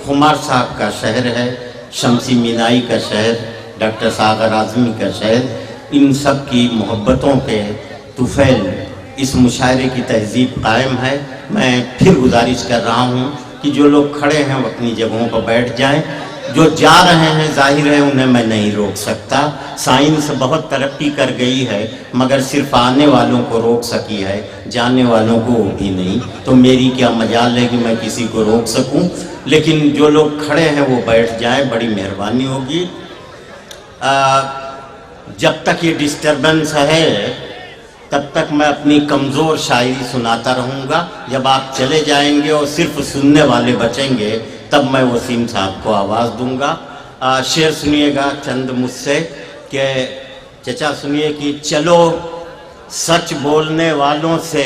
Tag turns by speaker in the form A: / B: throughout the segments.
A: खुमार साहब का शहर है, शमसी मीनाई का शहर, डॉक्टर सागर आज़मी का शहर, इन सब की मोहब्बतों के तुफैल इस मुशायरे की तहज़ीब कायम है। मैं फिर गुजारिश कर रहा हूँ कि जो लोग खड़े हैं वो अपनी जगहों पर बैठ जाएं, जो जा रहे हैं जाहिर है उन्हें मैं नहीं रोक सकता। साइंस बहुत तरक्की कर गई है मगर सिर्फ आने वालों को रोक सकी है, जाने वालों को भी नहीं। तो मेरी क्या मजाल है कि मैं किसी को रोक सकूं, लेकिन जो लोग खड़े हैं वो बैठ जाएं, बड़ी मेहरबानी होगी। जब तक ये डिस्टर्बेंस है तब तक मैं अपनी कमज़ोर शायरी सुनाता रहूँगा। जब आप चले जाएंगे और सिर्फ सुनने वाले बचेंगे तब मैं वसीम साहब को आवाज़ दूंगा। शेर सुनिएगा चंद मुझसे कि चचा सुनिए कि चलो सच बोलने वालों से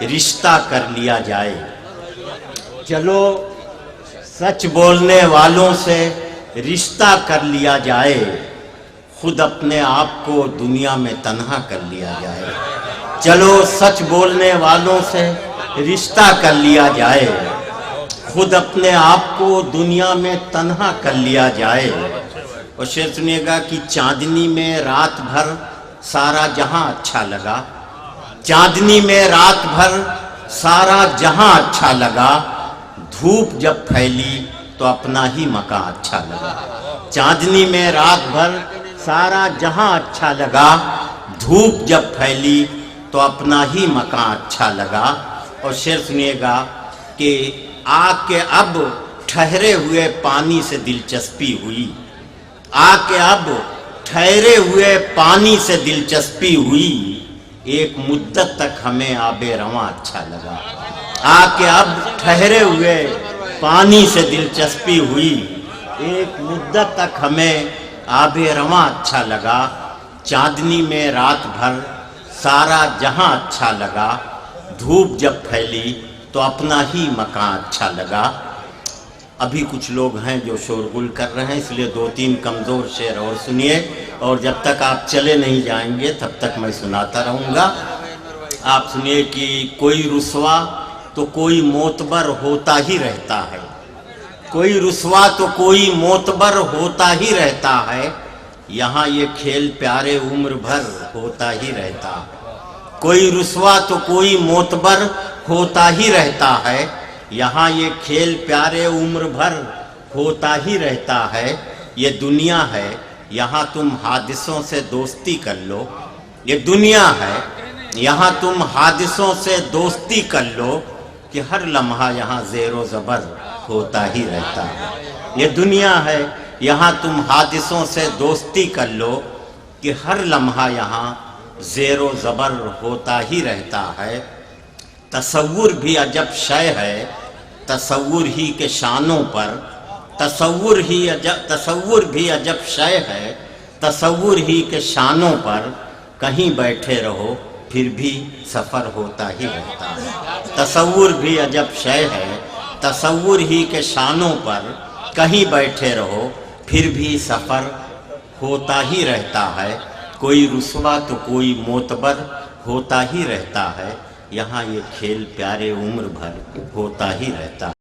A: रिश्ता कर लिया जाए, चलो सच बोलने वालों से रिश्ता कर लिया जाए, खुद अपने आप को दुनिया में तन्हा कर लिया जाए। चलो सच बोलने वालों से रिश्ता कर लिया जाए, खुद अपने आप को दुनिया में तन्हा कर लिया जाए। और शेर सुनिएगा कि चांदनी में रात भर सारा जहां अच्छा लगा, चांदनी में रात भर सारा जहां अच्छा लगा, धूप जब फैली तो अपना ही मकां अच्छा लगा। चांदनी में रात भर सारा जहां अच्छा लगा, धूप जब फैली तो अपना ही मकां अच्छा लगा। और शेर सुनिएगा कि आके अब ठहरे हुए पानी से दिलचस्पी हुई, आके अब ठहरे हुए पानी से दिलचस्पी हुई, एक मुद्दत तक हमें आबे रवां अच्छा लगा। आके अब ठहरे हुए पानी से दिलचस्पी हुई, एक मुद्दत तक हमें आबे रवां अच्छा लगा। चांदनी में रात भर सारा जहां अच्छा लगा, धूप जब फैली तो अपना ही मकां अच्छा लगा। अभी कुछ लोग हैं जो शोरगुल कर रहे हैं, इसलिए दो तीन कमज़ोर शेर और सुनिए, और जब तक आप चले नहीं जाएंगे तब तक मैं सुनाता रहूँगा। आप सुनिए कि कोई रुसवा तो कोई मोतबर होता ही रहता है, कोई रुसवा तो कोई मोतबर होता ही रहता है, यहाँ ये खेल प्यारे उम्र भर होता ही रहता है। कोई रुसवा तो कोई मोतबर होता ही रहता है, यहाँ ये खेल प्यारे उम्र भर होता ही रहता है। ये दुनिया है यहाँ तुम हादिसों से दोस्ती कर लो, ये दुनिया है यहाँ तुम हादिसों से दोस्ती कर लो, कि हर लम्हा यहाँ ज़ेरो ज़बर होता ही रहता है। ये दुनिया है यहाँ तुम हादिसों से दोस्ती कर लो, कि हर लम्हा यहाँ ज़ेरो ज़बर होता ही रहता है। तसव्वुर भी अजब शय है तसव्वुर ही के शानों पर, तसव्वुर भी अजब शय है तसव्वुर ही के शानों पर, कहीं बैठे रहो फिर भी सफ़र होता ही रहता है। तसव्वुर भी अजब शय है तसव्वुर ही के शानों पर, कहीं बैठे रहो फिर भी सफ़र होता ही रहता है। कोई रुसवा तो कोई मोतबर होता ही रहता है, यहाँ ये खेल प्यारे उम्र भर होता ही रहता